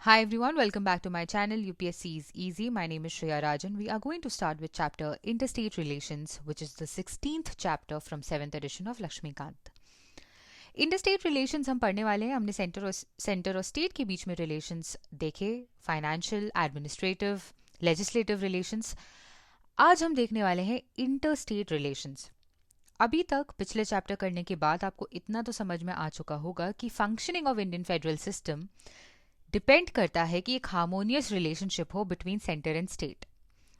Hi everyone, welcome back to my channel UPSC is Easy. My name is Shreya Rajan. We are going to start with chapter Interstate Relations, which is the 16th chapter from 7th edition of Lakshmikant. Interstate relations हम पढ़ने वाले हैं. हमने centre और state के बीच में relations देखे, financial, administrative, legislative relations. आज हम देखने वाले हैं इंटरस्टेट रिलेशंस. अभी तक पिछले चैप्टर करने के बाद आपको इतना तो समझ में आ चुका होगा कि functioning of Indian federal system depend करता है कि एक हार्मोनियस रिलेशनशिप हो between centre and state.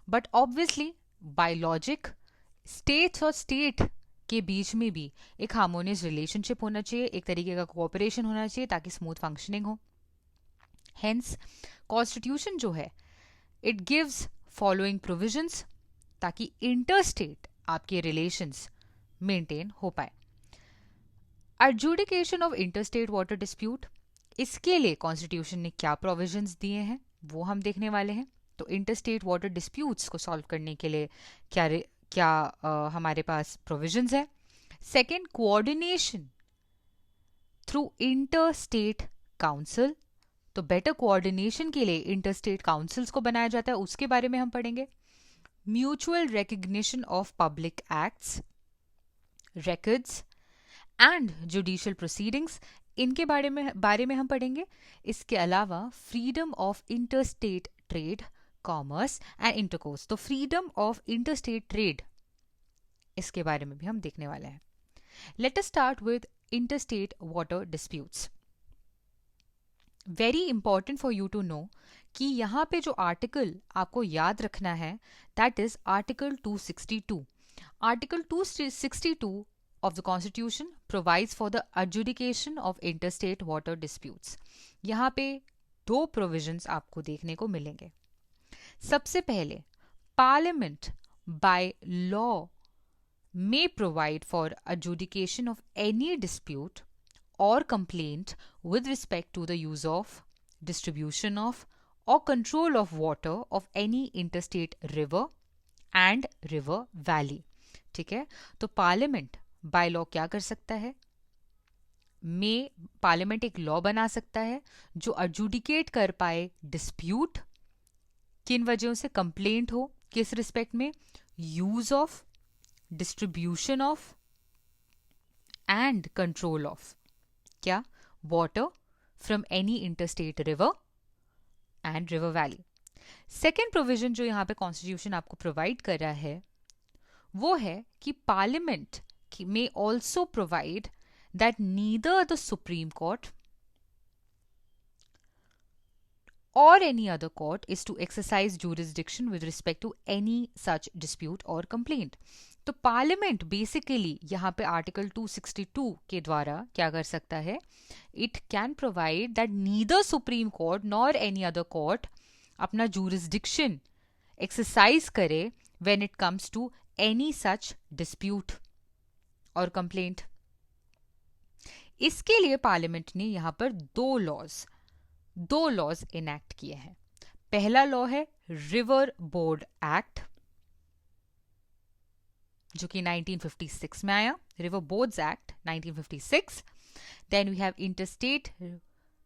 But obviously by logic states और स्टेट के बीच में भी एक हार्मोनियस रिलेशनशिप होना चाहिए, एक तरीके का कोऑपरेशन होना चाहिए ताकि स्मूथ फंक्शनिंग हो. हेंस कॉन्स्टिट्यूशन जो है इट गिव्स फॉलोइंग प्रोविजंस ताकि इंटरस्टेट आपके रिलेशंस मेंटेन हो पाए. Adjudication of interstate water dispute, इसके लिए कॉन्स्टिट्यूशन ने क्या प्रोविजंस दिए हैं वो हम देखने वाले हैं. तो इंटरस्टेट वाटर डिस्प्यूट्स को सॉल्व करने के लिए क्या हमारे पास प्रोविजंस है. Second, coordination through interstate council. तो बेटर कोऑर्डिनेशन के लिए इंटरस्टेट काउंसिल्स को बनाया जाता है, उसके बारे में हम पढ़ेंगे. Mutual recognition of public acts, records and judicial proceedings, इनके बारे में हम पढ़ेंगे. इसके अलावा freedom of interstate trade, commerce and intercourse. तो फ्रीडम ऑफ इंटरस्टेट ट्रेड, इसके बारे में भी हम देखने वाले हैं. Let us start with interstate water disputes. Very important for you to know कि यहाँ पे जो आर्टिकल आपको याद रखना है that is article 262. Article 262 of the Constitution provides for the adjudication of interstate water disputes. यहाँ पे दो provisions आपको देखने को मिलेंगे. सबसे पहले, Parliament by law may provide for adjudication of any dispute or complaint with respect to the use of, distribution of or control of water of any interstate river and river valley. ठीक है, तो parliament by law क्या कर सकता है, में parliament एक law बना सकता है जो एडजुडिकेट कर पाए डिस्प्यूट, किन वजहों से कंप्लेंट हो, किस रिस्पेक्ट में, use of, distribution of and control of क्या, water from any interstate river and river valley. Second provision जो यहाँ पे कॉन्स्टिट्यूशन आपको प्रोवाइड कर रहा है वो है कि पार्लियामेंट में also provide that neither the supreme court or any other court is to exercise jurisdiction with respect to any such dispute or complaint. तो पार्लियामेंट बेसिकली यहाँ पे आर्टिकल 262 के द्वारा क्या कर सकता है, it can provide that neither Supreme Court nor any other court अपना जूरिसडिक्शन एक्सरसाइज करे when it comes to any such dispute और कंप्लेंट. इसके लिए पार्लियामेंट ने यहां पर दो लॉज इनैक्ट किए हैं. पहला लॉ है रिवर बोर्ड एक्ट जो कि 1956 में आया, river boards act 1956. Then we have interstate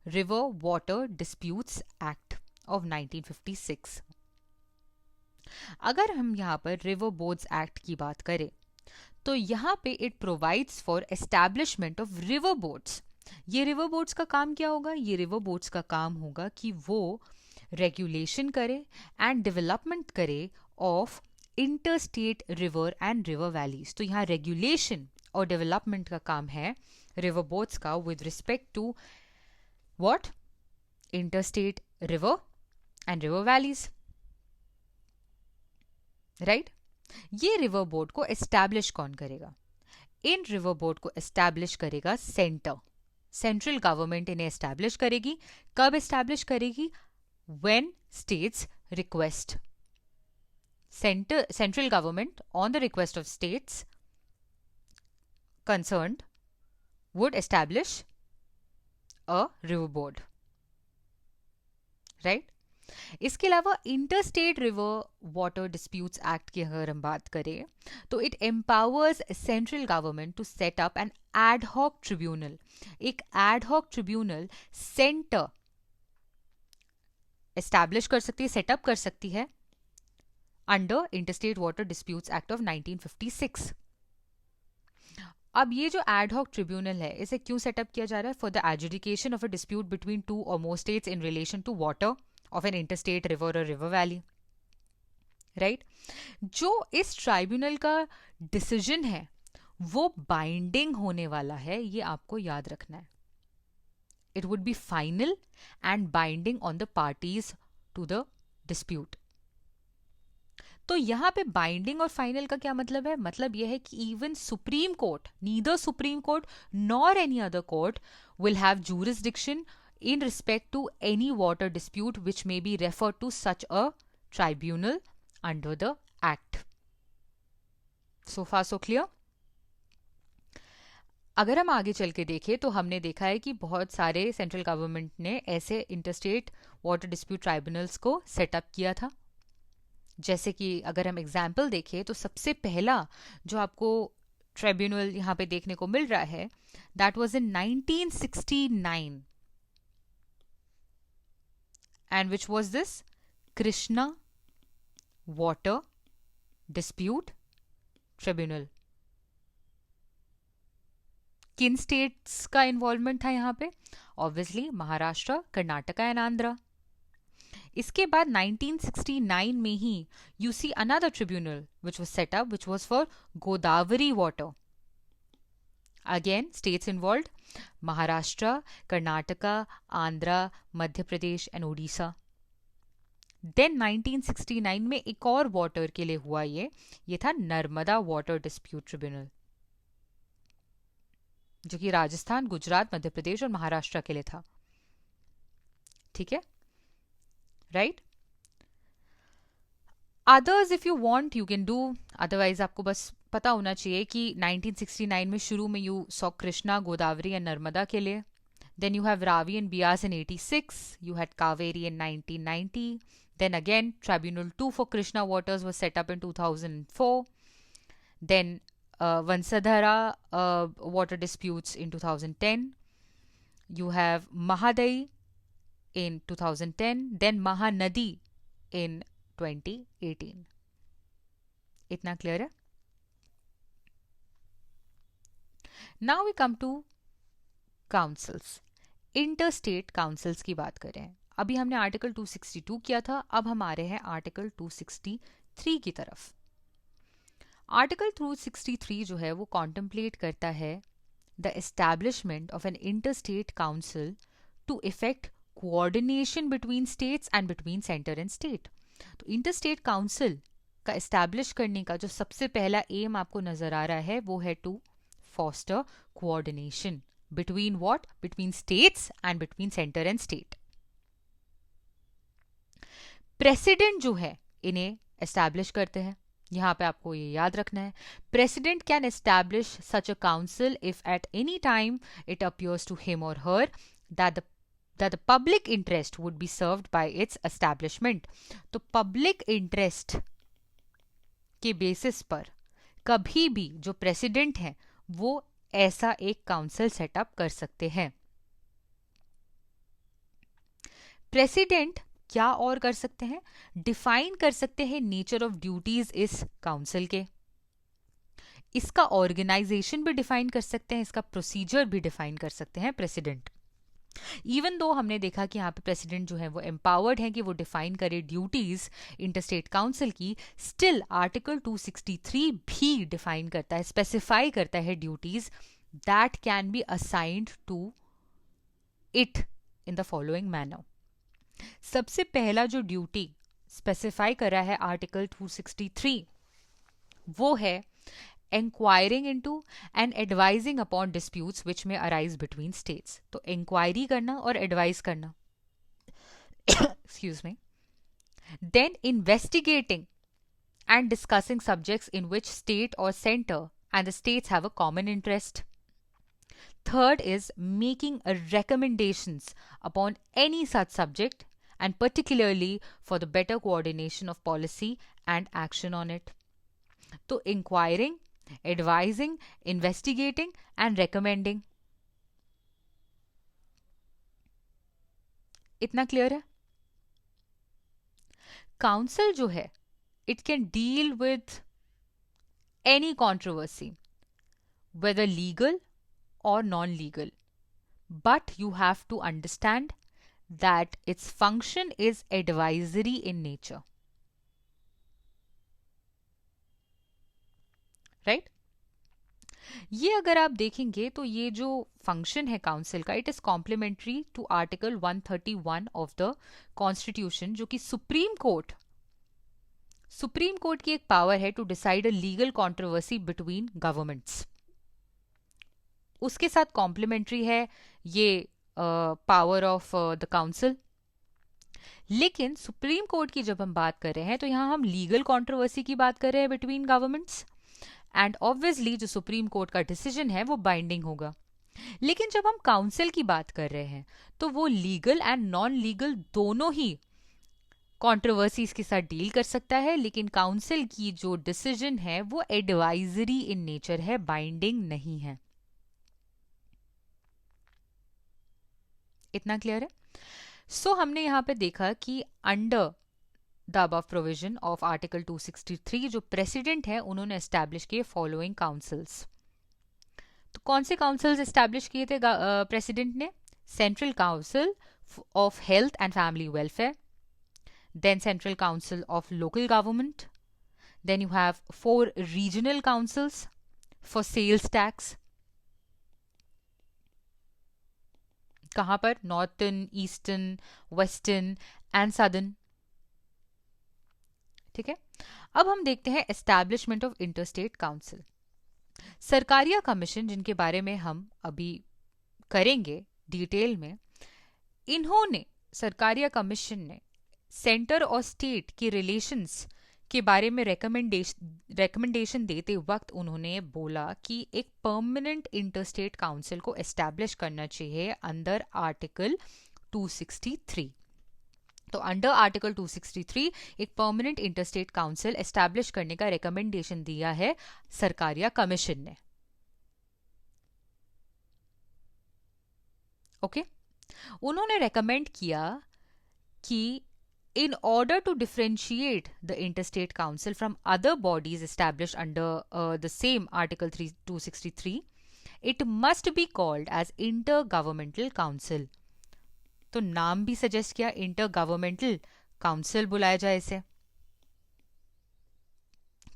river water disputes act of 1956. अगर हम यहाँ पर रिवर बोर्ड्स एक्ट की बात करें तो यहाँ पे it provides for establishment of river boards. ये रिवर बोर्ड्स का काम क्या होगा, ये रिवर बोर्ड्स का काम होगा कि वो रेगुलेशन करे एंड डेवलपमेंट करे of interstate river and river valleys. तो यहाँ रेगुलेशन और डेवलपमेंट का काम है रिवर बोर्ड्स का with respect to what, interstate river and river valleys, right. ये रिवर बोर्ड को एस्टैब्लिश कौन करेगा, इन रिवर बोर्ड को एस्टैब्लिश करेगा सेंट्रल गवर्नमेंट इन्हें एस्टैब्लिश करेगी. कब एस्टैब्लिश करेगी, when states request. Central government on the request of states concerned would establish a river board, right. इसके अलावा interstate river water disputes act की अगर हम बात करें तो it empowers central government to set up an ad hoc tribunal. एक ad hoc tribunal centre establish कर सकती है, सेटअप कर सकती है under interstate water disputes act of 1956। अब ये जो एड हॉक ट्रिब्यूनल है, इसे क्यों सेटअप किया जा रहा है? For the adjudication of a dispute between two or more states in relation to water of an interstate river or river valley, right? जो इस ट्राइब्यूनल का डिसीजन है वो बाइंडिंग होने वाला है, ये आपको याद रखना है। It would be final and binding on the parties to the dispute. तो यहां पे बाइंडिंग और फाइनल का क्या मतलब है? मतलब यह है कि even supreme court, neither Supreme Court nor any other court will have jurisdiction in respect to any water dispute which may be referred to such a tribunal under the act. So far so clear? अगर हम आगे चल के देखें तो हमने देखा है कि बहुत सारे सेंट्रल गवर्नमेंट ने ऐसे इंटरस्टेट वाटर डिस्प्यूट ट्राइब्यूनल्स को सेटअप किया था। जैसे कि अगर हम एग्जाम्पल देखें तो सबसे पहला जो आपको ट्रिब्यूनल यहाँ पे देखने को मिल रहा है, that was in 1969 and which was this? Krishna water dispute tribunal. किन स्टेट्स का इन्वॉल्वमेंट था यहाँ पे? Obviously Maharashtra, Karnataka and Andhra. इसके बाद 1969 में ही you see another tribunal which was set up, which was for Godavari water. Again states involved, Maharashtra, Karnataka, Andhra, Madhya Pradesh and Odisha. Then 1969 में एक और वाटर के लिए हुआ, ये था नर्मदा वाटर डिस्प्यूट ट्रिब्यूनल, जो कि राजस्थान, गुजरात, मध्य प्रदेश और महाराष्ट्र के लिए था। ठीक है, right? Others if you want you can do, otherwise आपको बस पता होना चाहिए कि 1969 में शुरू में you saw Krishna, Godavari and Narmada के लिए। Then you have Ravi and Beas in 86, you had Kaveri in 1990, then again tribunal 2 for Krishna waters was set up in 2004, then Vansadhara water disputes in 2010. You have Mahadai in 2010, then Mahanadi in 2018. इतना clear है? Now we come to councils. Interstate councils की बात करें। अभी हमने article 262 किया था, अब हम आ रहे हैं आर्टिकल 263 की तरफ। आर्टिकल 263 जो है वो कॉन्टेम्पलेट करता है the establishment of an interstate council to effect coordination between states and between centre and state. तो इंटरस्टेट काउंसिल का एस्टैब्लिश करने का जो सबसे पहला एम आपको नजर आ रहा है वो है to foster coordination between what? Between states and between centre and state. President जो है इन्हें एस्टैब्लिश करते हैं। यहाँ पे आपको ये याद रखना है, president can establish such a council if at any time it appears to him or her that the public interest would be served by its establishment. तो पब्लिक इंटरेस्ट के बेसिस पर कभी भी जो प्रेसिडेंट है वो ऐसा एक काउंसिल सेटअप कर सकते हैं। प्रेसिडेंट क्या और कर सकते हैं? डिफाइन कर सकते हैं नेचर ऑफ ड्यूटीज इस काउंसिल के, इसका ऑर्गेनाइजेशन भी डिफाइन कर सकते हैं, इसका प्रोसीजर भी डिफाइन कर सकते हैं प्रेसिडेंट। इवन दो हमने देखा कि यहाँ पे प्रेसिडेंट जो है वो एम्पावर्ड है कि वो डिफाइन करे ड्यूटीज इंटरस्टेट काउंसिल की, स्टिल आर्टिकल 263 भी डिफाइन करता है, स्पेसिफाई करता है duties that can be assigned to it in the following manner. सबसे पहला जो ड्यूटी स्पेसिफाई करा है आर्टिकल 263 वो है inquiring into and advising upon disputes which may arise between states. तो इंक्वायरी करना और एडवाइज करना, excuse me. Then investigating and discussing subjects in which state or centre and the states have a common interest. Third is making recommendations upon any such subject and particularly for the better coordination of policy and action on it. तो inquiring, advising, investigating and recommending. इतना clear है? Council जो है it can deal with any controversy, whether legal or non-legal, but you have to understand that its function is advisory in nature. Right? ये अगर आप देखेंगे तो ये जो फंक्शन है काउंसिल का, it is complementary to article 131 of the constitution, जो कि सुप्रीम कोर्ट की एक पावर है to decide a legal controversy between governments. उसके साथ कॉम्प्लीमेंट्री है ये पावर ऑफ द काउंसिल। लेकिन सुप्रीम कोर्ट की जब हम बात कर रहे हैं तो यहां हम लीगल कंट्रोवर्सी की बात कर रहे हैं बिटवीन गवर्नमेंट्स, एंड ऑब्वियसली जो सुप्रीम कोर्ट का डिसीजन है वो बाइंडिंग होगा। लेकिन जब हम काउंसिल की बात कर रहे हैं तो वो लीगल एंड नॉन लीगल दोनों ही कंट्रोवर्सीज के साथ डील कर सकता है, लेकिन काउंसिल की जो डिसीजन है वो एडवाइजरी इन नेचर है, बाइंडिंग नहीं है। इतना क्लियर है? सो हमने यहां पे देखा कि under the above provision of article 263 जो प्रेसिडेंट है उन्होंने एस्टैब्लिश किए फॉलोइंग काउंसिल्स। तो कौन से काउंसिल्स एस्टैब्लिश किए थे प्रेसिडेंट ने? Central council of health and family welfare, then central council of local government, then you have 4 regional councils for sales tax. कहां पर? Northern, eastern, western and southern. ठीक है, अब हम देखते हैं establishment of interstate council. Sarkaria commission, जिनके बारे में हम अभी करेंगे डिटेल में, इन्होंने सरकारिया कमीशन ने सेंटर और स्टेट के रिलेशंस के बारे में रेकमेंडेशन देते वक्त उन्होंने बोला कि एक परमानेंट इंटरस्टेट काउंसिल को एस्टैब्लिश करना चाहिए अंडर आर्टिकल 263। तो अंडर आर्टिकल 263 एक परमानेंट इंटरस्टेट काउंसिल एस्टैब्लिश करने का रिकमेंडेशन दिया है सरकारिया कमीशन ने। ओके, उन्होंने रेकमेंड किया कि in order to differentiate the interstate council from other bodies established under the same article 263, it must be called as intergovernmental council। तो नाम भी सजेस्ट किया, इंटरगवर्नमेंटल काउंसिल बुलाया जाए इसे,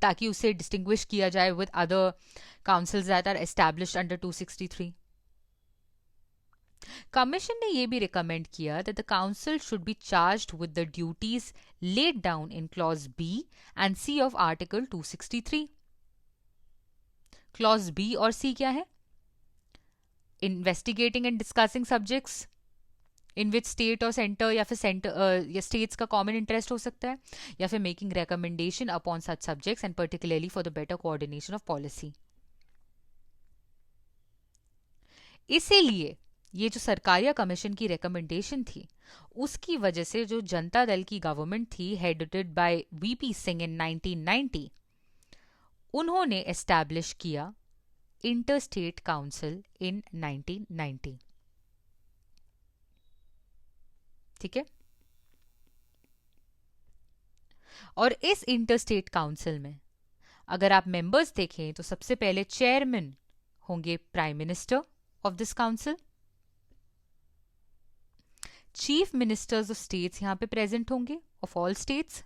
ताकि उसे डिस्टिंग्विश किया जाए with other councils that are established under 263। Commission ने यह भी रिकमेंड किया that the council should be charged with the duties laid down in clause B and C of article 263। clause B और C क्या है? Investigating and discussing subjects in which state or center या फिर centre या states का common interest हो सकता है, या फिर making recommendation upon such subjects and particularly for the better coordination of policy. इसीलिए ये जो सरकारिया कमीशन की रिकमेंडेशन थी, उसकी वजह से जो जनता दल की गवर्नमेंट थी हेडेड बाय वीपी सिंह इन 1990, उन्होंने एस्टैब्लिश किया इंटरस्टेट काउंसिल इन 1990। ठीक है, और इस इंटरस्टेट काउंसिल में अगर आप मेंबर्स देखें तो सबसे पहले चेयरमैन होंगे prime minister of this council. Chief ministers of states यहां पे प्रेजेंट होंगे ऑफ ऑल स्टेट्स।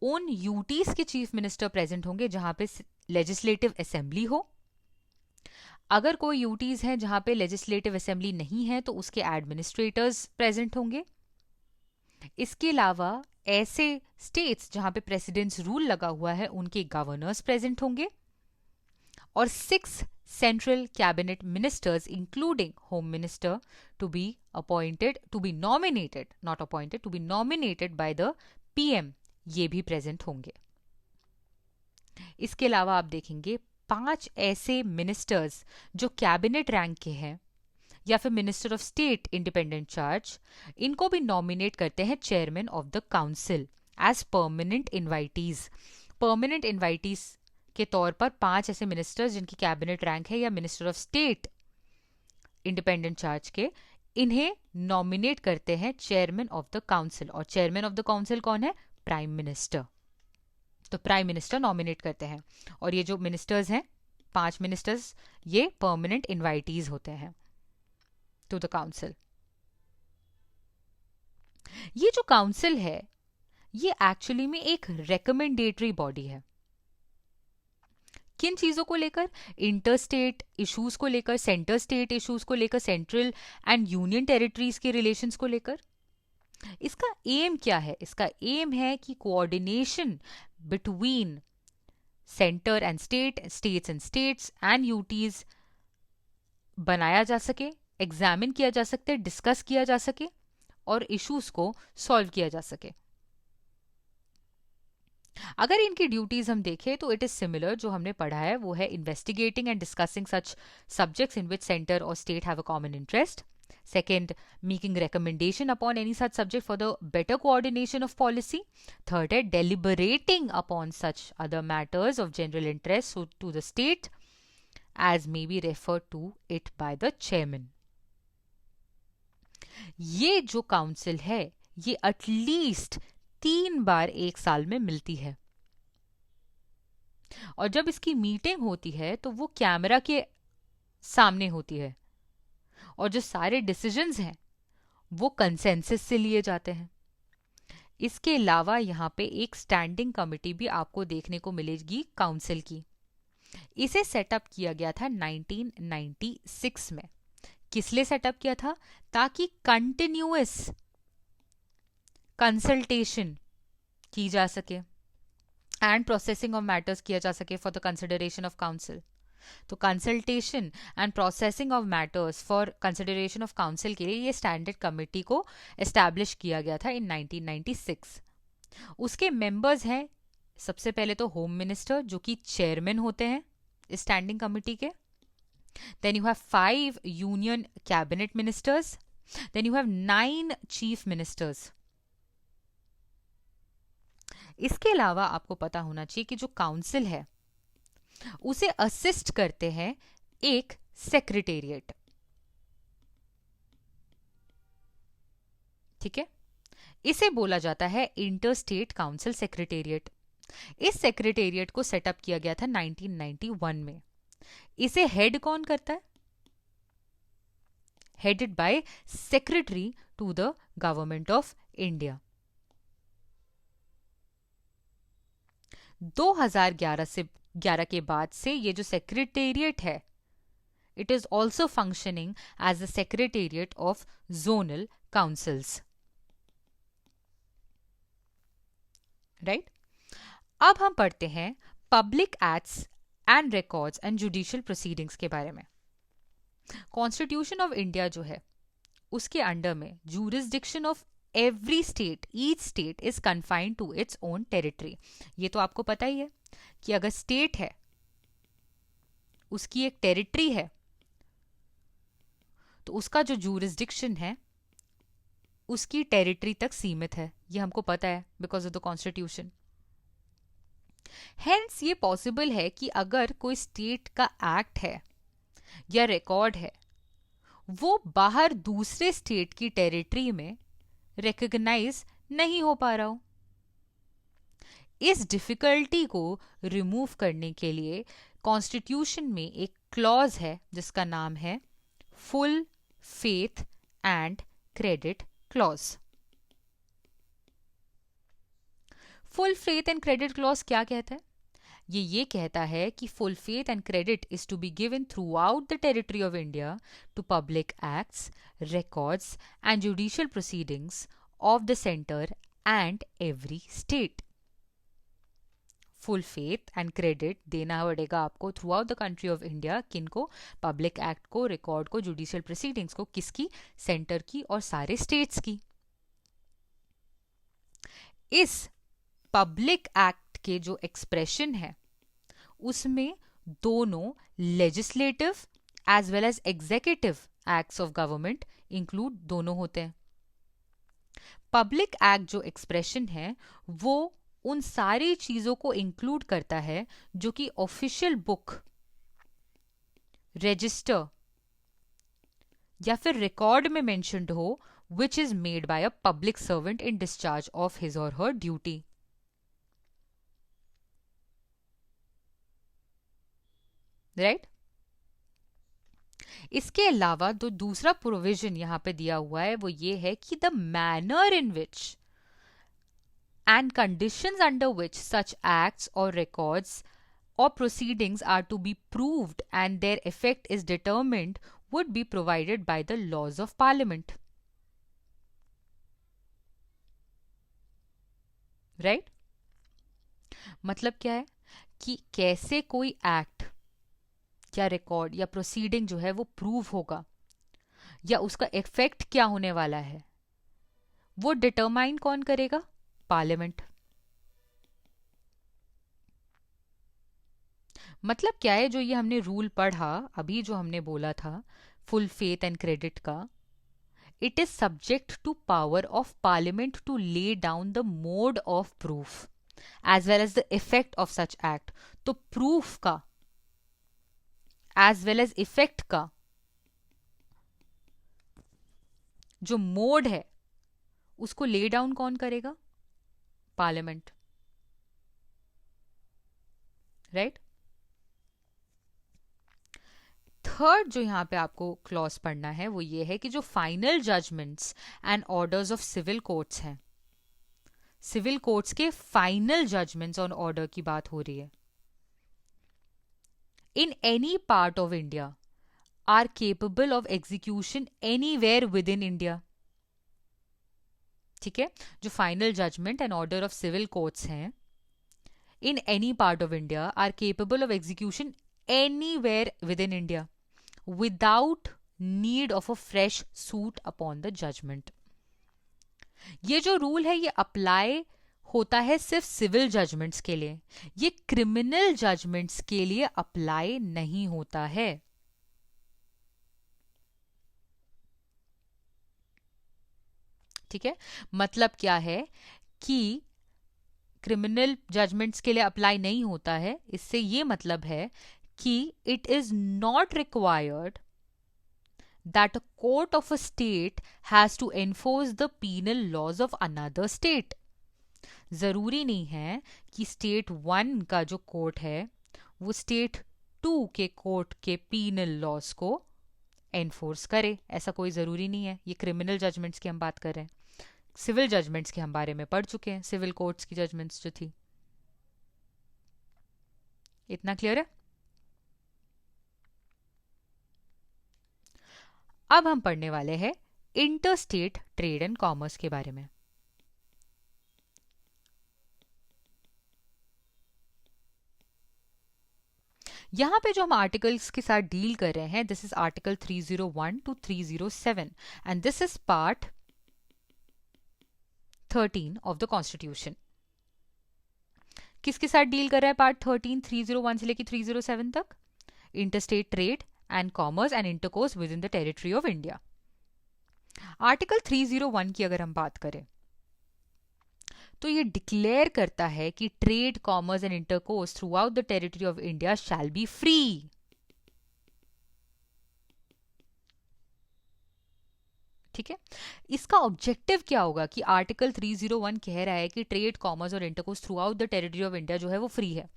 उन यूटीज के चीफ मिनिस्टर प्रेजेंट होंगे जहां पे लेजिस्लेटिव असेंबली हो। अगर कोई यूटीज है जहां पे लेजिस्लेटिव असेंबली नहीं है तो उसके एडमिनिस्ट्रेटर्स प्रेजेंट होंगे। इसके अलावा ऐसे स्टेट्स जहां पे प्रेसिडेंट्स रूल लगा हुआ है उनके गवर्नर्स प्रेजेंट होंगे, और 6 central cabinet ministers including home minister to be nominated, not appointed, to be nominated by the PM, ये भी प्रेजेंट होंगे। इसके अलावा आप देखेंगे 5 ऐसे मिनिस्टर्स जो कैबिनेट रैंक के हैं या फिर minister of state independent charge, इनको भी नॉमिनेट करते हैं chairman of the council as permanent invitees. Permanent invitees के तौर पर 5 ऐसे मिनिस्टर्स जिनकी कैबिनेट रैंक है या minister of state independent charge के, इन्हें नॉमिनेट करते हैं चेयरमैन ऑफ द काउंसिल। और चेयरमैन ऑफ द काउंसिल कौन है? Prime minister. तो प्राइम मिनिस्टर नॉमिनेट करते हैं, और ये जो मिनिस्टर्स हैं 5 मिनिस्टर्स, ये परमानेंट इनवाइटीज होते हैं टू द काउंसिल। ये जो काउंसिल है ये एक्चुअली में एक रिकमेंडेटरी बॉडी है। किन चीजों को लेकर? इंटर स्टेट इश्यूज को लेकर, सेंटर स्टेट इश्यूज को लेकर, सेंट्रल एंड यूनियन टेरिटरीज के रिलेशंस को लेकर। इसका एम क्या है? इसका एम है कि coordination between centre and state, states and states and UTs बनाया जा सके, एग्जामिन किया जा सकते, डिस्कस किया जा सके और इश्यूज को सॉल्व किया जा सके। अगर इनकी ड्यूटीज हम देखें तो इट इज सिमिलर, जो हमने पढ़ा है वो है investigating and discussing such subjects in which centre और state have a common interest. Second, making recommendation upon any such subject for the better coordination of policy. Third, deliberating upon such other matters of general interest to the state as may be referred to it by the chairman. ये जो council है ये at least 3 बार एक साल में मिलती है, और जब इसकी मीटिंग होती है तो वो कैमरा के सामने होती है, और जो सारे डिसीजंस हैं वो कंसेंसस से लिए जाते हैं। इसके अलावा यहाँ पे एक स्टैंडिंग कमेटी भी आपको देखने को मिलेगी काउंसिल की। इसे सेटअप किया गया था 1996 में। किस लिए सेटअप किया था? ताकि कंटिन्यूअस कंसल्टेशन की जा सके एंड प्रोसेसिंग ऑफ मैटर्स किया जा सके for the consideration of council. तो consultation and processing of matters for consideration of council के लिए ये स्टैंडर्ड कमेटी को एस्टैब्लिश किया गया था इन 1996। उसके मेंबर्स हैं सबसे पहले तो होम मिनिस्टर, जो कि चेयरमैन होते हैं इस स्टैंडिंग कमेटी के। Then you have 5 union cabinet ministers, then you have 9 chief ministers. इसके अलावा आपको पता होना चाहिए कि जो काउंसिल है उसे असिस्ट करते हैं एक सेक्रेटेरिएट। ठीक है, इसे बोला जाता है इंटर स्टेट काउंसिल सेक्रेटेरिएट। इस सेक्रेटेरिएट को सेटअप किया गया था 1991 में। इसे हेड कौन करता है? Headed by secretary to the government of India. 2011 के बाद से ये जो सेक्रेटेरिएट है it is also functioning as the secretariat of zonal councils. Right, अब हम पढ़ते हैं public acts and records and judicial proceedings के बारे में। कॉन्स्टिट्यूशन ऑफ इंडिया जो है उसके अंडर में jurisdiction of every state, each state is confined to its own territory. ये तो आपको पता ही है कि अगर स्टेट है उसकी एक टेरिटरी है तो उसका जो जूरिसडिक्शन है उसकी टेरिटरी तक सीमित है। ये हमको पता है because of the constitution. Hence ये पॉसिबल है कि अगर कोई स्टेट का एक्ट है या रिकॉर्ड है वो बाहर दूसरे स्टेट की टेरिटरी में रिकॉग्नाइज नहीं हो पा रहा हो। इस डिफिकल्टी को रिमूव करने के लिए कॉन्स्टिट्यूशन में एक क्लॉज है जिसका नाम है full faith and credit clause. Full faith and credit clause क्या कहता है? ये कहता है कि full faith and credit is to be given throughout the territory of India to public acts, records and judicial proceedings of the centre and every state. Full faith and credit देना पड़ेगा आपको throughout the country of India. किनको? Public act को, record को, judicial proceedings को। किसकी? Centre की और सारे स्टेट्स की। इस पब्लिक एक्ट के जो एक्सप्रेशन है उसमें दोनों legislative as well as executive acts of government include दोनों होते हैं। पब्लिक एक्ट जो एक्सप्रेशन है वो उन सारी चीजों को इंक्लूड करता है जो कि ऑफिशियल बुक, रजिस्टर या फिर रिकॉर्ड में मेंशन्ड हो, which is made by a public servant in discharge of his और हर ड्यूटी। राइट। इसके अलावा जो दूसरा प्रोविजन यहाँ पे दिया हुआ है वो ये है कि the manner in which and conditions under which such acts or records or proceedings are to be proved and their effect is determined would be provided by the laws of parliament. Right? मतलब क्या है कि कैसे कोई act या record या proceeding जो है वो प्रूव होगा या उसका इफेक्ट क्या होने वाला है वो डिटरमाइन कौन करेगा? पार्लियामेंट। मतलब क्या है, जो ये हमने रूल पढ़ा अभी, जो हमने बोला था फुल फेथ एंड क्रेडिट का, it is subject to power of parliament to lay down the mode of proof as well as the effect of such act. तो प्रूफ का एज वेल एज इफेक्ट का जो mode है उसको lay down कौन करेगा? Parliament. Right. Third जो यहां पे आपको क्लॉज पढ़ना है वो ये है कि जो final judgments and orders of civil courts हैं, सिविल कोर्ट्स के फाइनल जजमेंट्स ऑन ऑर्डर की बात हो रही है, in any part of India are capable of execution anywhere within India. ठीक है, जो final judgment and order of civil courts हैं in any part of India are capable of execution anywhere within India without need of a fresh suit upon the judgement. ये जो rule है ये apply होता है सिर्फ civil judgements के लिए, ये क्रिमिनल जजमेंट्स के लिए अप्लाई नहीं होता है। ठीक है, मतलब क्या है कि क्रिमिनल जजमेंट्स के लिए अप्लाई नहीं होता है, इससे ये मतलब है कि it is not required that a court of a state has to enforce the penal laws of another state. जरूरी नहीं है कि स्टेट 1 का जो कोर्ट है वो स्टेट 2 के कोर्ट के पीनल लॉज को एनफोर्स करे, ऐसा कोई जरूरी नहीं है। ये क्रिमिनल जजमेंट्स की हम बात कर रहे हैं, सिविल जजमेंट्स के हम बारे में पढ़ चुके हैं, सिविल कोर्ट्स की जजमेंट्स जो थी। इतना क्लियर है? अब हम पढ़ने वाले हैं इंटरस्टेट ट्रेड एंड कॉमर्स के बारे में। यहां पे जो हम आर्टिकल्स के साथ डील कर रहे हैं, this is article 301 to 307 and this is part 13 of the constitution. किसके साथ डील कर रहा है पार्ट 13 301 से लेकर 307 तक? Interstate trade and commerce and intercourse with in the territory of India. Article 301 की अगर हम बात करें तो ये डिक्लेयर करता है कि trade, commerce and intercourse through out the territory of India shall be free. ठीक है, इसका ऑब्जेक्टिव क्या होगा कि आर्टिकल 301 कह रहा है कि ट्रेड, कॉमर्स और intercourse through out the territory of India जो है वो फ्री है।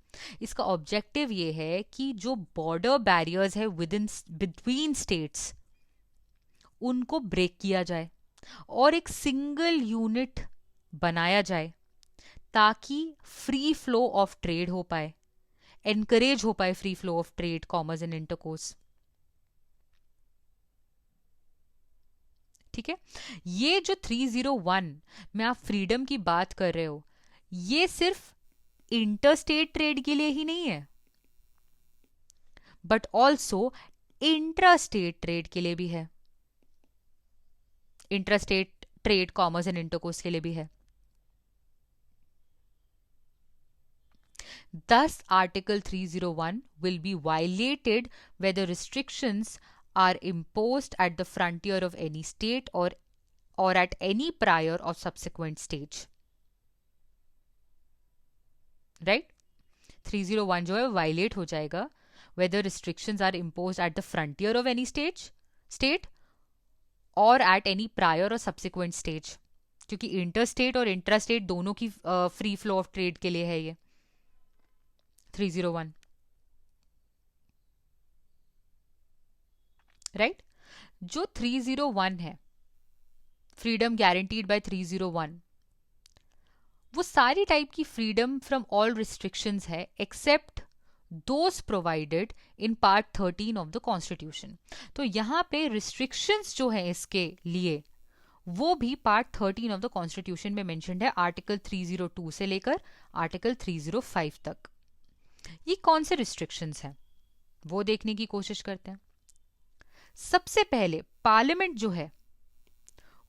इसका ऑब्जेक्टिव ये है कि जो बॉर्डर बैरियर्स है विद इन बिटवीन स्टेट्स उनको ब्रेक किया जाए और एक सिंगल यूनिट बनाया जाए ताकि फ्री फ्लो ऑफ ट्रेड हो पाए, एनकरेज हो पाए free flow of trade, commerce and intercourse. ठीक है, ये जो 301 में आप फ्रीडम की बात कर रहे हो ये सिर्फ इंटरस्टेट ट्रेड के लिए ही नहीं है बट ऑल्सो इंट्रास्टेट ट्रेड के लिए भी है, intrastate trade, commerce and intercourse के लिए भी है। Thus, Article 301 will be violated where the restrictions are imposed at the frontier of any state or at any prior or subsequent stage. Right? 301 जो है violate हो जाएगा whether restrictions are imposed at the frontier of any state or at any prior or subsequent stage, क्योंकि interstate और intrastate दोनों की free flow of trade के लिए है ये 301। राइट। जो 301 है, फ्रीडम गारंटीड बाय 301, वो सारी टाइप की फ्रीडम फ्रॉम ऑल रिस्ट्रिक्शंस है except those provided in part 13 of the constitution. तो यहाँ पे रिस्ट्रिक्शंस जो है इसके लिए वो भी पार्ट 13 ऑफ द कॉन्स्टिट्यूशन में मेंशन्ड है, आर्टिकल 302 से लेकर आर्टिकल 305 तक। ये कौन से रिस्ट्रिक्शंस हैं वो देखने की कोशिश करते हैं। सबसे पहले पार्लियामेंट जो है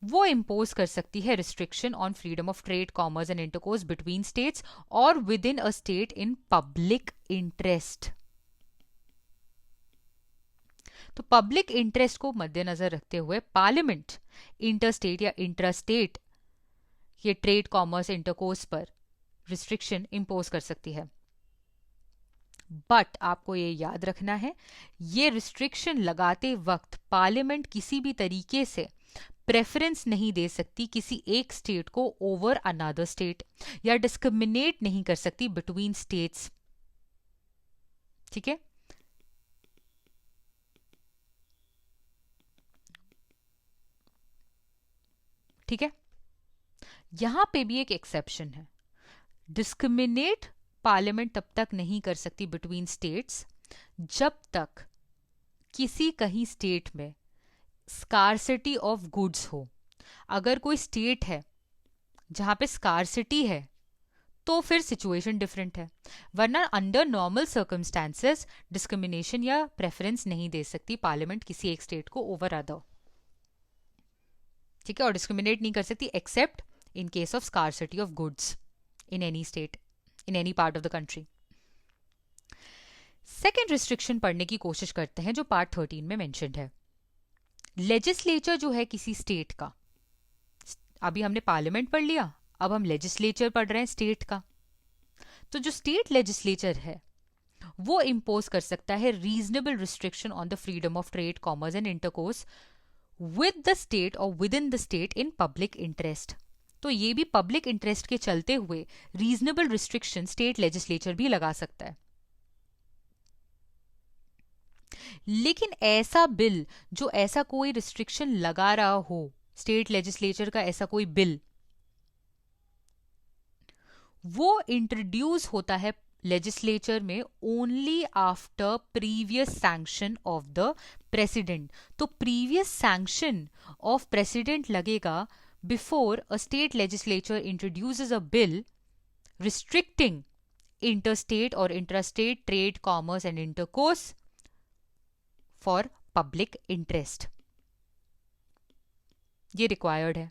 वो इंपोज कर सकती है restriction on freedom of trade, commerce and intercourse between states or within a state in public interest. तो पब्लिक इंटरेस्ट को मद्देनजर रखते हुए पार्लियामेंट इंटरस्टेट या इंट्रास्टेट ये ट्रेड, कॉमर्स, इंटरकोर्स पर रिस्ट्रिक्शन इंपोज कर सकती है। बट आपको ये याद रखना है, ये रिस्ट्रिक्शन लगाते वक्त पार्लियामेंट किसी भी तरीके से प्रेफरेंस नहीं दे सकती किसी एक स्टेट को ओवर अनदर स्टेट, या डिस्क्रिमिनेट नहीं कर सकती बिटवीन स्टेट्स। ठीक है। ठीक है, यहां पे भी एक एक्सेप्शन है। डिस्क्रिमिनेट पार्लियामेंट तब तक नहीं कर सकती बिटवीन स्टेट्स जब तक किसी कहीं स्टेट में स्कार्सिटी ऑफ गुड्स हो। अगर कोई स्टेट है जहां पे स्कार्सिटी है तो फिर सिचुएशन डिफरेंट है, वरना अंडर नॉर्मल सर्कमस्टांसेस डिस्क्रिमिनेशन या प्रेफरेंस नहीं दे सकती पार्लियामेंट किसी एक स्टेट को ओवर अदर। ठीक है, और डिस्क्रिमिनेट नहीं कर सकती accept in case of scarcity of goods in any state, in any part of the country. Second restriction पढ़ने की कोशिश करते हैं जो पार्ट 13 में मेंशन्ड है। लेजिस्लेचर जो है किसी स्टेट का, अभी हमने पार्लियामेंट पढ़ लिया, अब हम लेजिस्लेचर पढ़ रहे हैं स्टेट का। तो जो स्टेट लेजिस्लेचर है वो इंपोज कर सकता है reasonable restriction on the freedom of trade, commerce and intercourse with the state or within the state in public interest. तो ये भी पब्लिक इंटरेस्ट के चलते हुए रीजनेबल रिस्ट्रिक्शन स्टेट लेजिस्लेचर भी लगा सकता है। लेकिन ऐसा बिल जो ऐसा कोई रिस्ट्रिक्शन लगा रहा हो, स्टेट लेजिस्लेचर का ऐसा कोई बिल, वो इंट्रोड्यूस होता है लेजिस्लेचर में only after previous sanction of the president. तो प्रीवियस सैंक्शन ऑफ प्रेसिडेंट लगेगा before a state legislature introduces a bill restricting interstate or intrastate trade, commerce and intercourse for public interest. ये required है,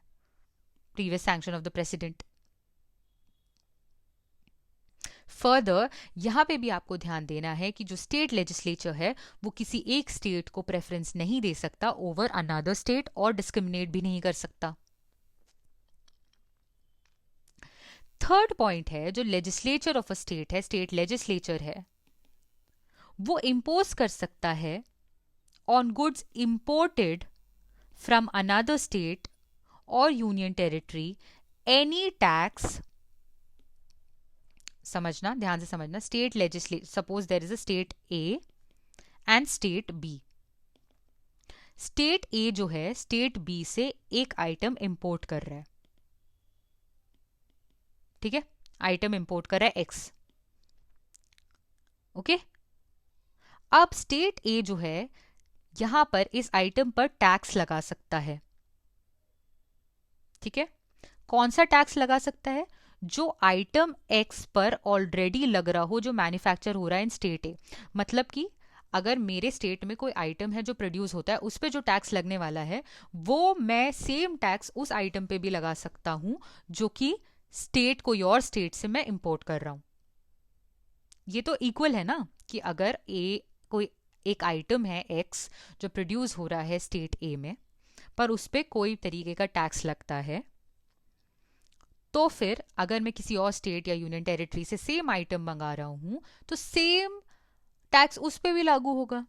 previous sanction of the president. Further यहां पे भी आपको ध्यान देना है कि जो स्टेट लेजिस्लेचर है वो किसी एक स्टेट को प्रेफरेंस नहीं दे सकता ओवर अनदर स्टेट और डिस्क्रिमिनेट भी नहीं कर सकता। थर्ड पॉइंट है, जो लेजिस्लेचर ऑफ अ स्टेट है, स्टेट लेजिस्लेचर है, वो इंपोज कर सकता है on goods imported from another state or union territory any tax. समझना, ध्यान से समझना, state legislature, suppose there is a state A and state B. State A जो है स्टेट बी से एक आइटम इंपोर्ट कर रहा है। ठीक है, आइटम इंपोर्ट कर रहा है एक्स। ओके, अब स्टेट ए जो है यहां पर इस आइटम पर टैक्स लगा सकता है। ठीक है, कौन सा टैक्स लगा सकता है? जो आइटम एक्स पर ऑलरेडी लग रहा हो, जो मैन्युफैक्चर हो रहा है इन स्टेट ए। मतलब कि अगर मेरे स्टेट में कोई आइटम है जो प्रोड्यूस होता है, उस पर जो टैक्स लगने वाला है वो मैं सेम टैक्स उस आइटम पे भी लगा सकता हूं जो कि स्टेट कोई और स्टेट से मैं इंपोर्ट कर रहा हूं। ये तो इक्वल है ना, कि अगर ए कोई एक आइटम है एक्स जो प्रोड्यूस हो रहा है स्टेट ए में, पर उस पर कोई तरीके का टैक्स लगता है, तो फिर अगर मैं किसी और स्टेट या यूनियन टेरिटरी से सेम आइटम मंगा रहा हूं तो सेम टैक्स उस पर भी लागू होगा।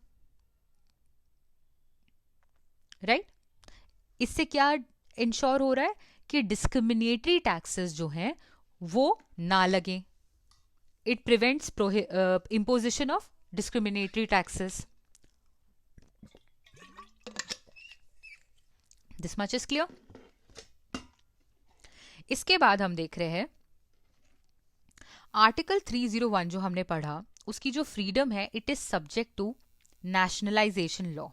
राइट? इससे क्या इंश्योर हो रहा है कि डिस्क्रिमिनेटरी टैक्सेस जो हैं वो ना लगे। It prevents imposition of discriminatory taxes. This much is clear. इसके बाद हम देख रहे हैं आर्टिकल 301 जो हमने पढ़ा, उसकी जो फ्रीडम है, it is subject to nationalisation law.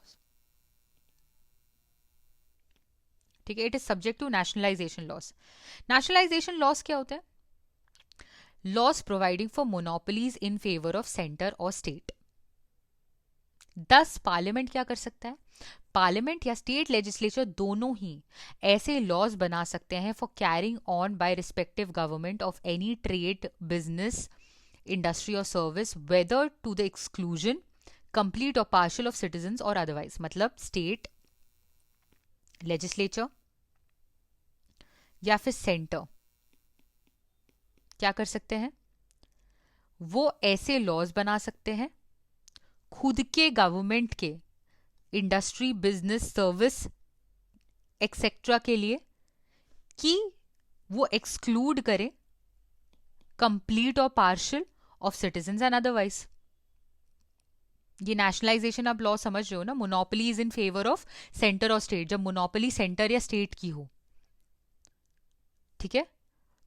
ठीक है, it is subject to nationalisation laws. Nationalisation laws क्या होते हैं? Laws providing for monopolies in favour of centre और स्टेट। 10 पार्लियामेंट क्या कर सकता है? पार्लियामेंट या स्टेट लेजिस्लेचर दोनों ही ऐसे लॉज बना सकते हैं for carrying on by respective government of any trade, business, industry or service, whether to the exclusion complete or partial of citizens or otherwise. मतलब स्टेट लेजिस्लेचर या फिर सेंटर क्या कर सकते हैं? वो ऐसे लॉज बना सकते हैं खुद के गवर्नमेंट के इंडस्ट्री, बिजनेस, सर्विस एक्सेट्रा के लिए कि वो एक्सक्लूड करे complete or partial of citizens and otherwise. ये नेशनलाइजेशन आप लॉ समझ रहे हो ना, monopoly is in favour of centre और स्टेट। जब मोनोपोली सेंटर या स्टेट की हो, ठीक है,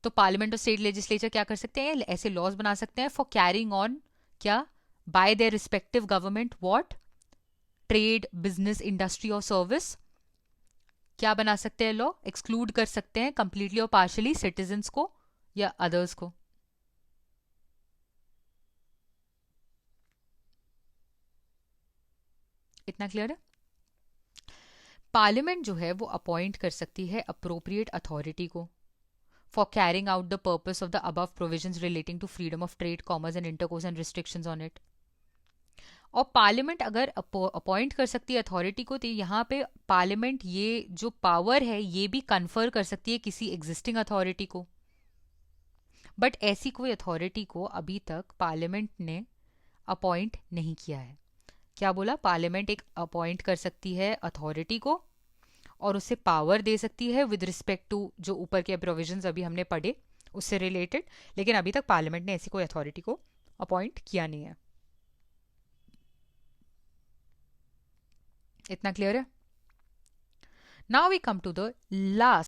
तो पार्लियामेंट और स्टेट लेजिस्लेचर क्या कर सकते हैं? ऐसे लॉज बना सकते हैं फॉर कैरिंग ऑन क्या? Bye their respective government what? Trade, business, industry or service. क्या बना सकते हैं? लॉ एक्सक्लूड कर सकते हैं कंप्लीटली और पार्शियली सिटीजन्स को या अदर्स को। इतना क्लियर है? पार्लियामेंट जो है वो अपॉइंट कर सकती है अप्रोप्रिएट अथॉरिटी को for carrying out the purpose of the above provisions relating to freedom of trade, commerce and intercourse and restrictions on it. और पार्लियामेंट अगर अपॉइंट कर सकती है अथॉरिटी को, तो यहाँ पे पार्लियामेंट ये जो पावर है ये भी कन्फर कर सकती है किसी एग्जिस्टिंग अथॉरिटी को। बट ऐसी कोई अथॉरिटी को अभी तक पार्लियामेंट ने अपॉइंट नहीं किया है। क्या बोला? पार्लियामेंट एक अपॉइंट कर सकती है अथॉरिटी को और उसे पावर दे सकती है विद रिस्पेक्ट टू जो ऊपर के प्रोविजंस अभी हमने पढ़े उससे रिलेटेड, लेकिन अभी तक पार्लियामेंट ने ऐसी कोई अथॉरिटी को अपॉइंट किया नहीं है। इतना क्लियर है? Now we come to the last